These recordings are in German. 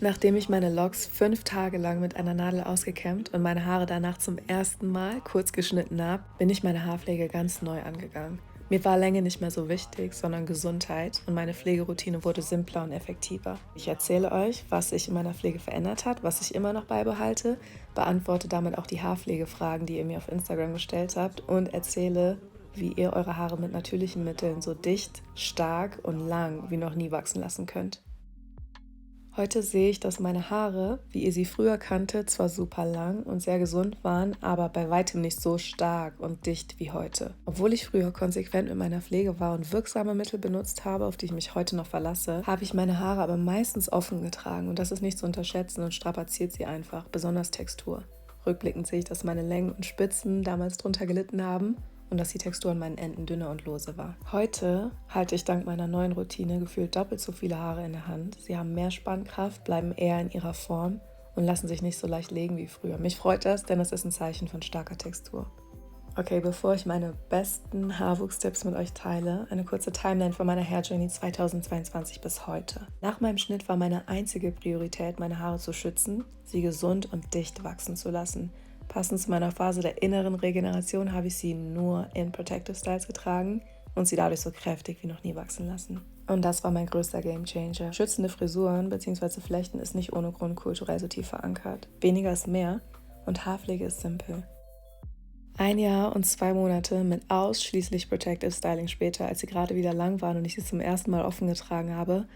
Nachdem ich meine Locks 5 Tage lang mit einer Nadel ausgekämmt und meine Haare danach zum ersten Mal kurz geschnitten habe, bin ich meine Haarpflege ganz neu angegangen. Mir war Länge nicht mehr so wichtig, sondern Gesundheit und meine Pflegeroutine wurde simpler und effektiver. Ich erzähle euch, was sich in meiner Pflege verändert hat, was ich immer noch beibehalte, beantworte damit auch die Haarpflegefragen, die ihr mir auf Instagram gestellt habt und erzähle, wie ihr eure Haare mit natürlichen Mitteln so dicht, stark und lang wie noch nie wachsen lassen könnt. Heute sehe ich, dass meine Haare, wie ihr sie früher kannte, zwar super lang und sehr gesund waren, aber bei weitem nicht so stark und dicht wie heute. Obwohl ich früher konsequent mit meiner Pflege war und wirksame Mittel benutzt habe, auf die ich mich heute noch verlasse, habe ich meine Haare aber meistens offen getragen und das ist nicht zu unterschätzen und strapaziert sie einfach, besonders Textur. Rückblickend sehe ich, dass meine Längen und Spitzen damals drunter gelitten haben und dass die Textur an meinen Enden dünner und lose war. Heute halte ich dank meiner neuen Routine gefühlt doppelt so viele Haare in der Hand. Sie haben mehr Spannkraft, bleiben eher in ihrer Form und lassen sich nicht so leicht legen wie früher. Mich freut das, denn es ist ein Zeichen von starker Textur. Okay, bevor ich meine besten Haarwuchstipps mit euch teile, eine kurze Timeline von meiner Hair Journey 2022 bis heute. Nach meinem Schnitt war meine einzige Priorität, meine Haare zu schützen, sie gesund und dicht wachsen zu lassen. Passend zu meiner Phase der inneren Regeneration habe ich sie nur in Protective Styles getragen und sie dadurch so kräftig wie noch nie wachsen lassen. Und das war mein größter Gamechanger. Schützende Frisuren bzw. Flechten ist nicht ohne Grund kulturell so tief verankert. Weniger ist mehr und Haarpflege ist simpel. 1 Jahr und 2 Monate mit ausschließlich Protective Styling später, als sie gerade wieder lang waren und ich sie zum ersten Mal offen getragen habe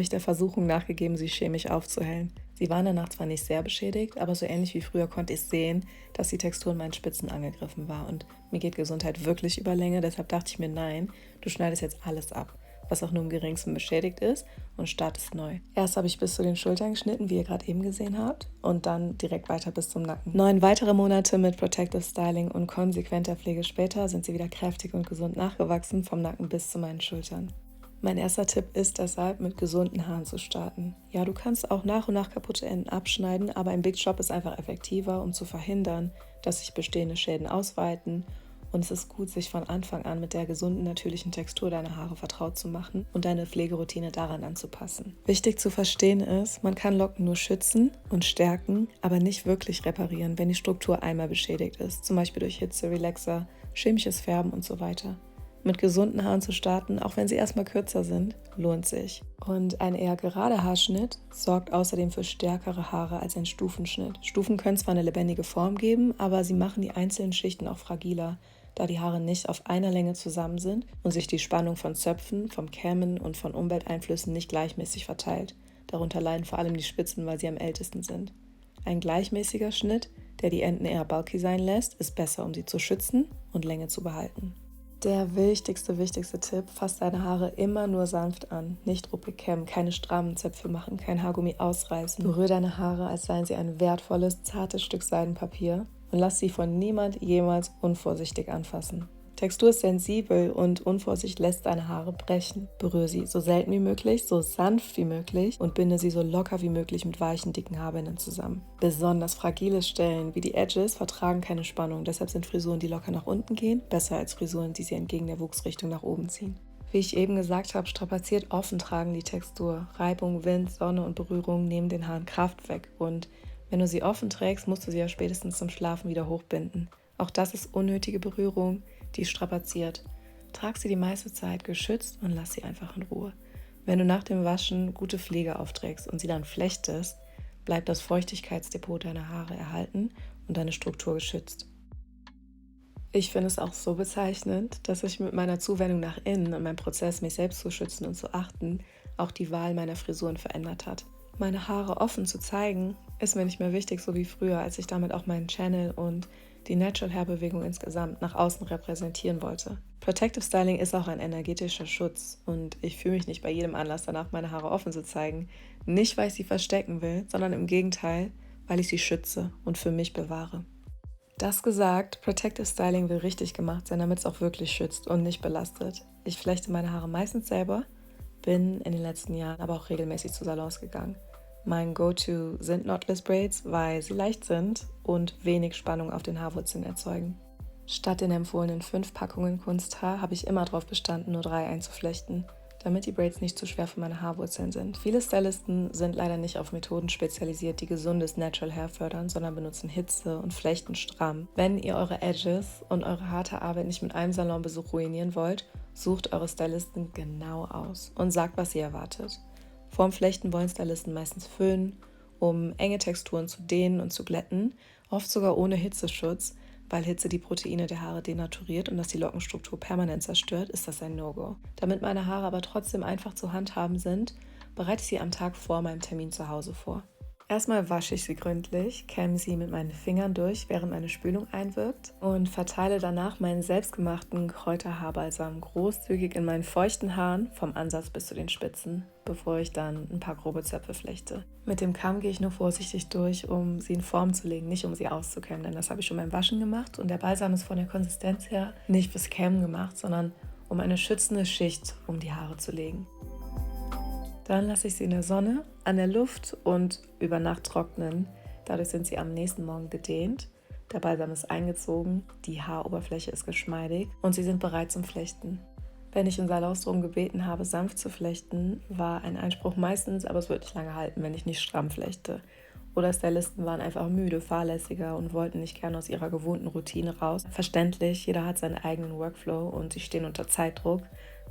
ich der Versuchung nachgegeben, sie chemisch aufzuhellen. Sie waren danach zwar nicht sehr beschädigt, aber so ähnlich wie früher konnte ich sehen, dass die Textur in meinen Spitzen angegriffen war. Und mir geht Gesundheit wirklich über Länge, deshalb dachte ich mir, nein, du schneidest jetzt alles ab, was auch nur im geringsten beschädigt ist und startest neu. Erst habe ich bis zu den Schultern geschnitten, wie ihr gerade eben gesehen habt, und dann direkt weiter bis zum Nacken. 9 weitere Monate mit Protective Styling und konsequenter Pflege später sind sie wieder kräftig und gesund nachgewachsen, vom Nacken bis zu meinen Schultern. Mein erster Tipp ist deshalb, mit gesunden Haaren zu starten. Ja, du kannst auch nach und nach kaputte Enden abschneiden, aber ein Big Chop ist einfach effektiver, um zu verhindern, dass sich bestehende Schäden ausweiten. Und es ist gut, sich von Anfang an mit der gesunden, natürlichen Textur deiner Haare vertraut zu machen und deine Pflegeroutine daran anzupassen. Wichtig zu verstehen ist, man kann Locken nur schützen und stärken, aber nicht wirklich reparieren, wenn die Struktur einmal beschädigt ist, zum Beispiel durch Hitze, Relaxer, chemisches Färben und so weiter. Mit gesunden Haaren zu starten, auch wenn sie erstmal kürzer sind, lohnt sich. Und ein eher gerader Haarschnitt sorgt außerdem für stärkere Haare als ein Stufenschnitt. Stufen können zwar eine lebendige Form geben, aber sie machen die einzelnen Schichten auch fragiler, da die Haare nicht auf einer Länge zusammen sind und sich die Spannung von Zöpfen, vom Kämmen und von Umwelteinflüssen nicht gleichmäßig verteilt. Darunter leiden vor allem die Spitzen, weil sie am ältesten sind. Ein gleichmäßiger Schnitt, der die Enden eher bulky sein lässt, ist besser, um sie zu schützen und Länge zu behalten. Der wichtigste Tipp, fass deine Haare immer nur sanft an, nicht ruppig kämmen, keine strammen Zöpfe machen, kein Haargummi ausreißen. Berühre deine Haare, als seien sie ein wertvolles, zartes Stück Seidenpapier und lass sie von niemand jemals unvorsichtig anfassen. Textur ist sensibel und Unvorsicht lässt deine Haare brechen. Berühre sie so selten wie möglich, so sanft wie möglich und binde sie so locker wie möglich mit weichen, dicken Haarbändern zusammen. Besonders fragile Stellen wie die Edges vertragen keine Spannung, deshalb sind Frisuren, die locker nach unten gehen, besser als Frisuren, die sie entgegen der Wuchsrichtung nach oben ziehen. Wie ich eben gesagt habe, strapaziert offen tragen die Textur. Reibung, Wind, Sonne und Berührung nehmen den Haaren Kraft weg und wenn du sie offen trägst, musst du sie ja spätestens zum Schlafen wieder hochbinden. Auch das ist unnötige Berührung, die strapaziert. Trag sie die meiste Zeit geschützt und lass sie einfach in Ruhe. Wenn du nach dem Waschen gute Pflege aufträgst und sie dann flechtest, bleibt das Feuchtigkeitsdepot deiner Haare erhalten und deine Struktur geschützt. Ich finde es auch so bezeichnend, dass ich mit meiner Zuwendung nach innen und meinem Prozess, mich selbst zu schützen und zu achten, auch die Wahl meiner Frisuren verändert hat. Meine Haare offen zu zeigen, ist mir nicht mehr wichtig, so wie früher, als ich damit auch meinen Channel und die Natural Hair Bewegung insgesamt nach außen repräsentieren wollte. Protective Styling ist auch ein energetischer Schutz und ich fühle mich nicht bei jedem Anlass danach, meine Haare offen zu zeigen. Nicht, weil ich sie verstecken will, sondern im Gegenteil, weil ich sie schütze und für mich bewahre. Das gesagt, Protective Styling will richtig gemacht sein, damit es auch wirklich schützt und nicht belastet. Ich flechte meine Haare meistens selber, bin in den letzten Jahren aber auch regelmäßig zu Salons gegangen. Mein Go-To sind Knotless Braids, weil sie leicht sind und wenig Spannung auf den Haarwurzeln erzeugen. Statt den empfohlenen 5 Packungen Kunsthaar habe ich immer darauf bestanden, nur 3 einzuflechten. damit die Braids nicht zu schwer für meine Haarwurzeln sind. Viele Stylisten sind leider nicht auf Methoden spezialisiert, die gesundes Natural Hair fördern, sondern benutzen Hitze und flechten stramm. Wenn ihr eure Edges und eure harte Arbeit nicht mit einem Salonbesuch ruinieren wollt, sucht eure Stylisten genau aus und sagt, was ihr erwartet. Vorm Flechten wollen Stylisten meistens föhnen, um enge Texturen zu dehnen und zu glätten, oft sogar ohne Hitzeschutz. Weil Hitze die Proteine der Haare denaturiert und das die Lockenstruktur permanent zerstört, ist das ein No-Go. Damit meine Haare aber trotzdem einfach zu handhaben sind, bereite ich sie am Tag vor meinem Termin zu Hause vor. Erstmal wasche ich sie gründlich, kämme sie mit meinen Fingern durch, während meine Spülung einwirkt und verteile danach meinen selbstgemachten Kräuterhaarbalsam großzügig in meinen feuchten Haaren vom Ansatz bis zu den Spitzen, bevor ich dann ein paar grobe Zöpfe flechte. Mit dem Kamm gehe ich nur vorsichtig durch, um sie in Form zu legen, nicht um sie auszukämmen, denn das habe ich schon beim Waschen gemacht und der Balsam ist von der Konsistenz her nicht fürs Kämmen gemacht, sondern um eine schützende Schicht um die Haare zu legen. Dann lasse ich sie in der Sonne, an der Luft und über Nacht trocknen. Dadurch sind sie am nächsten Morgen gedehnt. Der Balsam ist eingezogen, die Haaroberfläche ist geschmeidig und sie sind bereit zum Flechten. Wenn ich in Salons darum gebeten habe, sanft zu flechten, war ein Einspruch meistens, aber es wird nicht lange halten, wenn ich nicht stramm flechte. Oder Stylisten waren einfach müde, fahrlässiger und wollten nicht gerne aus ihrer gewohnten Routine raus. Verständlich, jeder hat seinen eigenen Workflow und sie stehen unter Zeitdruck.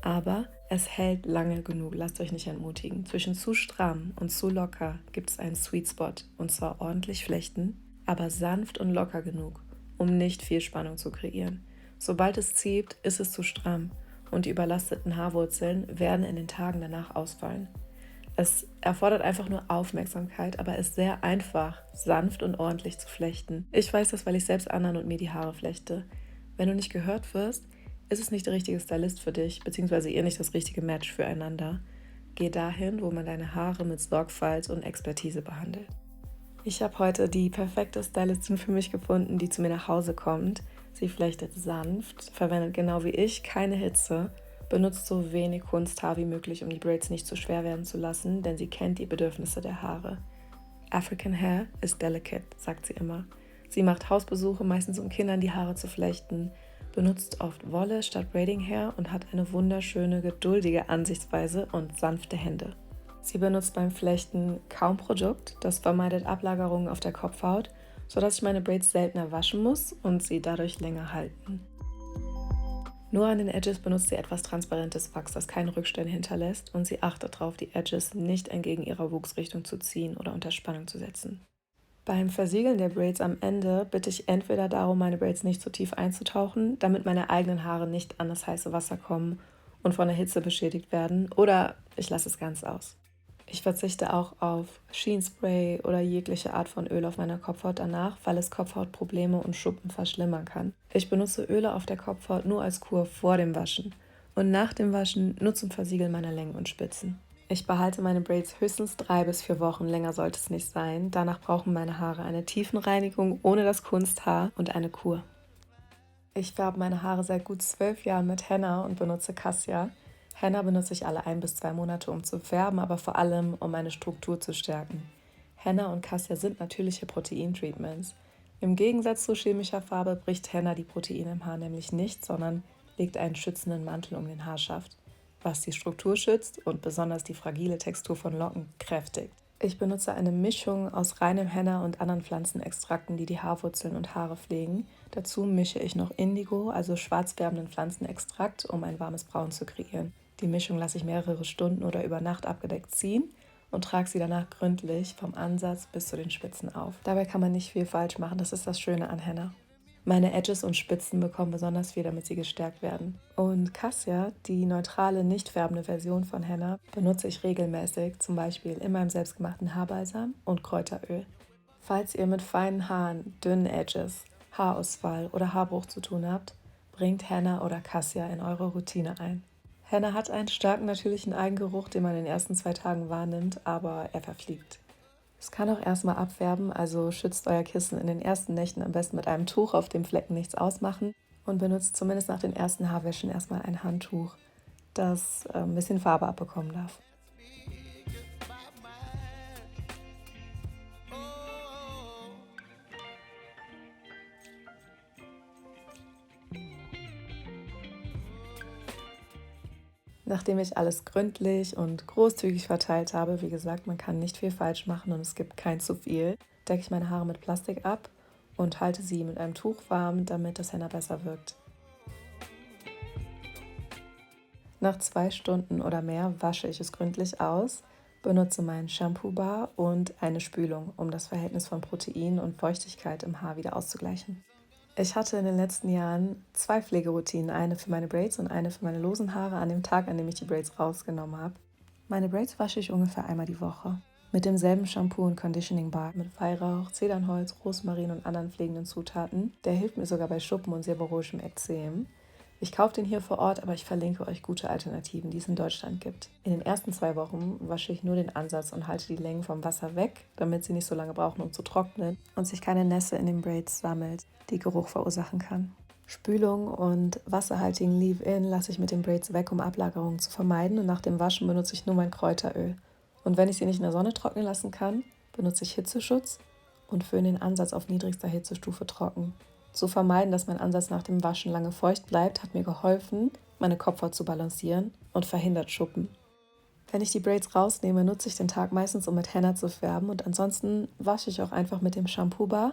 Aber es hält lange genug, lasst euch nicht entmutigen. Zwischen zu stramm und zu locker gibt es einen Sweet Spot. Und zwar ordentlich flechten, aber sanft und locker genug, um nicht viel Spannung zu kreieren. Sobald es zieht, ist es zu stramm und die überlasteten Haarwurzeln werden in den Tagen danach ausfallen. Es erfordert einfach nur Aufmerksamkeit, aber ist sehr einfach, sanft und ordentlich zu flechten. Ich weiß das, weil ich selbst anderen und mir die Haare flechte. Wenn du nicht gehört wirst, ist es nicht der richtige Stylist für dich, beziehungsweise ihr nicht das richtige Match füreinander. Geh dahin, wo man deine Haare mit Sorgfalt und Expertise behandelt. Ich habe heute die perfekte Stylistin für mich gefunden, die zu mir nach Hause kommt. Sie flechtet sanft, verwendet genau wie ich keine Hitze, benutzt so wenig Kunsthaar wie möglich, um die Braids nicht zu schwer werden zu lassen, denn sie kennt die Bedürfnisse der Haare. African Hair is delicate, sagt sie immer. Sie macht Hausbesuche, meistens um Kindern die Haare zu flechten, benutzt oft Wolle statt Braiding Hair und hat eine wunderschöne, geduldige Ansichtsweise und sanfte Hände. Sie benutzt beim Flechten kaum Produkt, das vermeidet Ablagerungen auf der Kopfhaut, sodass ich meine Braids seltener waschen muss und sie dadurch länger halten. Nur an den Edges benutzt sie etwas transparentes Wachs, das keine Rückstände hinterlässt und sie achtet darauf, die Edges nicht entgegen ihrer Wuchsrichtung zu ziehen oder unter Spannung zu setzen. Beim Versiegeln der Braids am Ende bitte ich entweder darum, meine Braids nicht zu tief einzutauchen, damit meine eigenen Haare nicht an das heiße Wasser kommen und von der Hitze beschädigt werden, oder ich lasse es ganz aus. Ich verzichte auch auf Sheen-Spray oder jegliche Art von Öl auf meiner Kopfhaut danach, weil es Kopfhautprobleme und Schuppen verschlimmern kann. Ich benutze Öle auf der Kopfhaut nur als Kur vor dem Waschen und nach dem Waschen nur zum Versiegeln meiner Längen und Spitzen. Ich behalte meine Braids höchstens 3 bis 4 Wochen, länger sollte es nicht sein. Danach brauchen meine Haare eine Tiefenreinigung ohne das Kunsthaar und eine Kur. Ich färbe meine Haare seit gut 12 Jahren mit Henna und benutze Cassia. Henna benutze ich alle 1 bis 2 Monate, um zu färben, aber vor allem, um meine Struktur zu stärken. Henna und Cassia sind natürliche Proteintreatments. Im Gegensatz zu chemischer Farbe bricht Henna die Proteine im Haar nämlich nicht, sondern legt einen schützenden Mantel um den Haarschaft, was die Struktur schützt und besonders die fragile Textur von Locken kräftigt. Ich benutze eine Mischung aus reinem Henna und anderen Pflanzenextrakten, die die Haarwurzeln und Haare pflegen. Dazu mische ich noch Indigo, also schwarzfärbenden Pflanzenextrakt, um ein warmes Braun zu kreieren. Die Mischung lasse ich mehrere Stunden oder über Nacht abgedeckt ziehen und trage sie danach gründlich vom Ansatz bis zu den Spitzen auf. Dabei kann man nicht viel falsch machen, das ist das Schöne an Henna. Meine Edges und Spitzen bekommen besonders viel, damit sie gestärkt werden. Und Cassia, die neutrale, nicht färbende Version von Henna, benutze ich regelmäßig, zum Beispiel in meinem selbstgemachten Haarbalsam und Kräuteröl. Falls ihr mit feinen Haaren, dünnen Edges, Haarausfall oder Haarbruch zu tun habt, bringt Henna oder Cassia in eure Routine ein. Henna hat einen starken natürlichen Eigengeruch, den man in den ersten 2 Tagen wahrnimmt, aber er verfliegt. Es kann auch erstmal abfärben, also schützt euer Kissen in den ersten Nächten am besten mit einem Tuch, auf dem Flecken nichts ausmachen, und benutzt zumindest nach den ersten Haarwäschen erstmal ein Handtuch, das ein bisschen Farbe abbekommen darf. Nachdem ich alles gründlich und großzügig verteilt habe, wie gesagt, man kann nicht viel falsch machen und es gibt kein zu viel, decke ich meine Haare mit Plastik ab und halte sie mit einem Tuch warm, damit das Henna besser wirkt. Nach 2 Stunden oder mehr wasche ich es gründlich aus, benutze meinen Shampoo-Bar und eine Spülung, um das Verhältnis von Protein und Feuchtigkeit im Haar wieder auszugleichen. Ich hatte in den letzten Jahren 2 Pflegeroutinen, eine für meine Braids und eine für meine losen Haare an dem Tag, an dem ich die Braids rausgenommen habe. Meine Braids wasche ich ungefähr einmal die Woche. Mit demselben Shampoo und Conditioning Bar mit Weihrauch, Zedernholz, Rosmarin und anderen pflegenden Zutaten. Der hilft mir sogar bei Schuppen und seborrhoischem Ekzem. Ich kaufe den hier vor Ort, aber ich verlinke euch gute Alternativen, die es in Deutschland gibt. In den ersten 2 Wochen wasche ich nur den Ansatz und halte die Längen vom Wasser weg, damit sie nicht so lange brauchen, um zu trocknen und sich keine Nässe in den Braids sammelt, die Geruch verursachen kann. Spülung und wasserhaltigen Leave-In lasse ich mit den Braids weg, um Ablagerungen zu vermeiden, und nach dem Waschen benutze ich nur mein Kräuteröl. Und wenn ich sie nicht in der Sonne trocknen lassen kann, benutze ich Hitzeschutz und föhne den Ansatz auf niedrigster Hitzestufe trocken. Zu vermeiden, dass mein Ansatz nach dem Waschen lange feucht bleibt, hat mir geholfen, meine Kopfhaut zu balancieren und verhindert Schuppen. Wenn ich die Braids rausnehme, nutze ich den Tag meistens, um mit Henna zu färben, und ansonsten wasche ich auch einfach mit dem Shampoo-Bar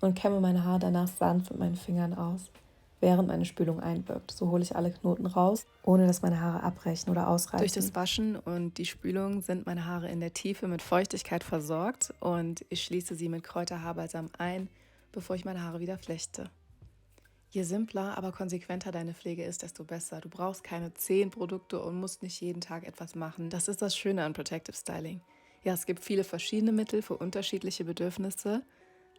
und kämme meine Haare danach sanft mit meinen Fingern aus, während meine Spülung einwirkt. So hole ich alle Knoten raus, ohne dass meine Haare abbrechen oder ausreißen. Durch das Waschen und die Spülung sind meine Haare in der Tiefe mit Feuchtigkeit versorgt und ich schließe sie mit Kräuterhaarbalsam ein, bevor ich meine Haare wieder flechte. Je simpler, aber konsequenter deine Pflege ist, desto besser. Du brauchst keine 10 Produkte und musst nicht jeden Tag etwas machen. Das ist das Schöne an Protective Styling. Ja, es gibt viele verschiedene Mittel für unterschiedliche Bedürfnisse,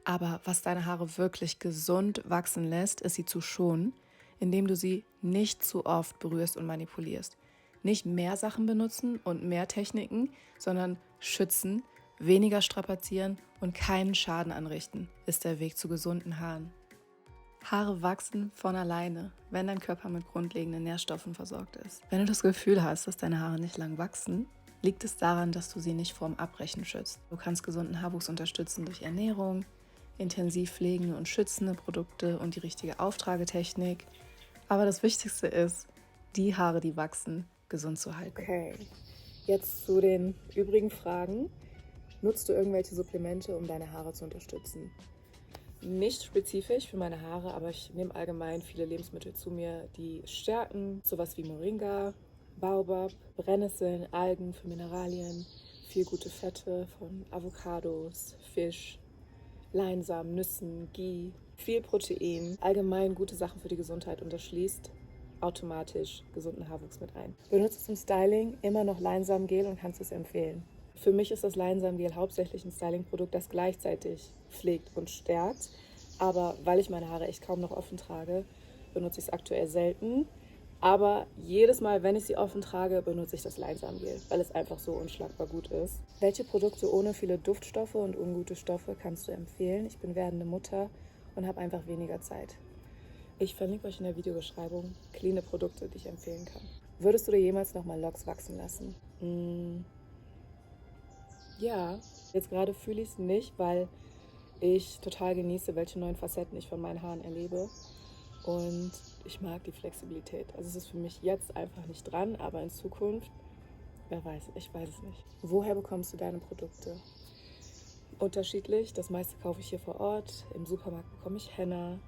aber was deine Haare wirklich gesund wachsen lässt, ist sie zu schonen, indem du sie nicht zu oft berührst und manipulierst. Nicht mehr Sachen benutzen und mehr Techniken, sondern schützen, weniger strapazieren und keinen Schaden anrichten, ist der Weg zu gesunden Haaren. Haare wachsen von alleine, wenn dein Körper mit grundlegenden Nährstoffen versorgt ist. Wenn du das Gefühl hast, dass deine Haare nicht lang wachsen, liegt es daran, dass du sie nicht vorm Abbrechen schützt. Du kannst gesunden Haarwuchs unterstützen durch Ernährung, intensiv pflegende und schützende Produkte und die richtige Auftragetechnik. Aber das Wichtigste ist, die Haare, die wachsen, gesund zu halten. Okay, jetzt zu den übrigen Fragen. Nutzt du irgendwelche Supplemente, um deine Haare zu unterstützen? Nicht spezifisch für meine Haare, aber ich nehme allgemein viele Lebensmittel zu mir, die stärken. Sowas wie Moringa, Baobab, Brennnesseln, Algen für Mineralien, viel gute Fette von Avocados, Fisch, Leinsamen, Nüssen, Ghee, viel Protein. Allgemein gute Sachen für die Gesundheit, und das schließt automatisch gesunden Haarwuchs mit ein. Benutze zum Styling immer noch Leinsamengel und kannst es empfehlen. Für mich ist das Leinsamengel hauptsächlich ein Stylingprodukt, das gleichzeitig pflegt und stärkt. Aber weil ich meine Haare echt kaum noch offen trage, benutze ich es aktuell selten. Aber jedes Mal, wenn ich sie offen trage, benutze ich das Leinsamengel, weil es einfach so unschlagbar gut ist. Welche Produkte ohne viele Duftstoffe und ungute Stoffe kannst du empfehlen? Ich bin werdende Mutter und habe einfach weniger Zeit. Ich verlinke euch in der Videobeschreibung cleane Produkte, die ich empfehlen kann. Würdest du dir jemals nochmal Locks wachsen lassen? Ja, jetzt gerade fühle ich es nicht, weil ich total genieße, welche neuen Facetten ich von meinen Haaren erlebe. Und ich mag die Flexibilität. Also es ist für mich jetzt einfach nicht dran, aber in Zukunft, wer weiß, ich weiß es nicht. Woher bekommst du deine Produkte? Unterschiedlich. Das meiste kaufe ich hier vor Ort. Im Supermarkt bekomme ich Henna.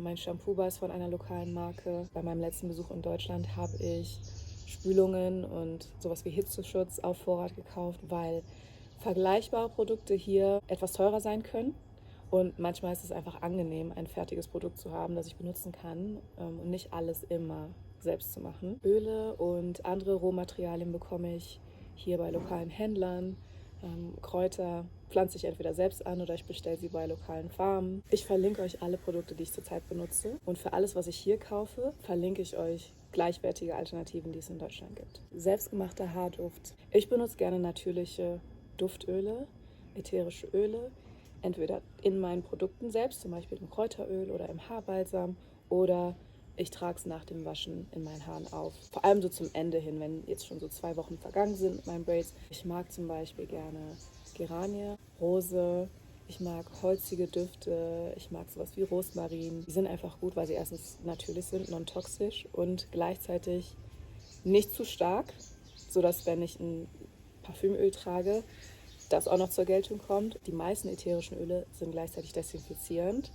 Mein Shampoo-Bar ist von einer lokalen Marke. Bei meinem letzten Besuch in Deutschland habe ich Spülungen und sowas wie Hitzeschutz auf Vorrat gekauft, weil vergleichbare Produkte hier etwas teurer sein können. Und manchmal ist es einfach angenehm, ein fertiges Produkt zu haben, das ich benutzen kann, und nicht alles immer selbst zu machen. Öle und andere Rohmaterialien bekomme ich hier bei lokalen Händlern. Kräuter pflanze ich entweder selbst an oder ich bestelle sie bei lokalen Farmen. Ich verlinke euch alle Produkte, die ich zurzeit benutze. Und für alles, was ich hier kaufe, verlinke ich euch gleichwertige Alternativen, die es in Deutschland gibt. Selbstgemachter Haarduft. Ich benutze gerne natürliche Duftöle, ätherische Öle, entweder in meinen Produkten selbst, zum Beispiel im Kräuteröl oder im Haarbalsam, oder ich trage es nach dem Waschen in meinen Haaren auf. Vor allem so zum Ende hin, wenn jetzt schon so 2 Wochen vergangen sind mit meinen Braids. Ich mag zum Beispiel gerne Geranie, Rose, ich mag holzige Düfte, ich mag sowas wie Rosmarin. Die sind einfach gut, weil sie erstens natürlich sind, non-toxisch und gleichzeitig Nicht zu stark, sodass, wenn ich ein Parfümöl trage, das auch noch zur Geltung kommt. Die meisten ätherischen Öle sind gleichzeitig desinfizierend,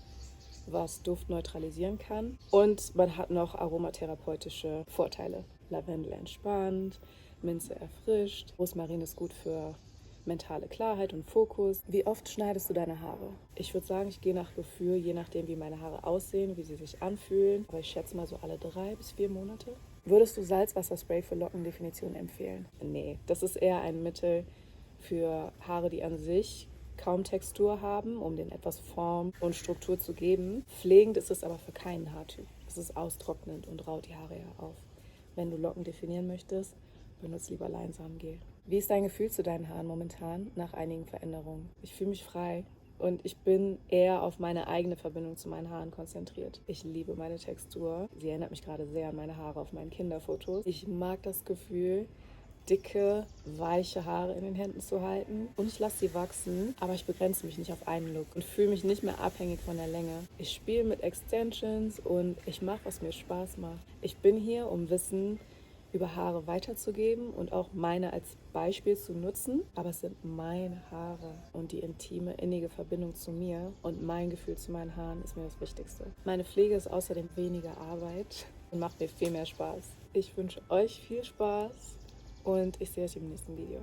was Duft neutralisieren kann. Und man hat noch aromatherapeutische Vorteile. Lavendel entspannt, Minze erfrischt, Rosmarin ist gut für mentale Klarheit und Fokus. Wie oft schneidest du deine Haare? Ich würde sagen, ich gehe nach Gefühl, je nachdem, wie meine Haare aussehen, wie sie sich anfühlen. Aber ich schätze mal so alle 3 bis 4 Monate. Würdest du Salzwasserspray für Lockendefinition empfehlen? Nee, das ist eher ein Mittel für Haare, die an sich kaum Textur haben, um denen etwas Form und Struktur zu geben. Pflegend ist es aber für keinen Haartyp. Es ist austrocknend und raut die Haare ja auf. Wenn du Locken definieren möchtest, benutze lieber Leinsamengel. Wie ist dein Gefühl zu deinen Haaren momentan nach einigen Veränderungen? Ich fühle mich frei und ich bin eher auf meine eigene Verbindung zu meinen Haaren konzentriert. Ich liebe meine Textur. Sie erinnert mich gerade sehr an meine Haare auf meinen Kinderfotos. Ich mag das Gefühl, dicke, weiche Haare in den Händen zu halten. Und ich lasse sie wachsen, aber ich begrenze mich nicht auf einen Look und fühle mich nicht mehr abhängig von der Länge. Ich spiele mit Extensions und ich mache, was mir Spaß macht. Ich bin hier, um Wissen über Haare weiterzugeben und auch meine als Beispiel zu nutzen. Aber es sind meine Haare und die intime, innige Verbindung zu mir und mein Gefühl zu meinen Haaren ist mir das Wichtigste. Meine Pflege ist außerdem weniger Arbeit und macht mir viel mehr Spaß. Ich wünsche euch viel Spaß und ich sehe euch im nächsten Video.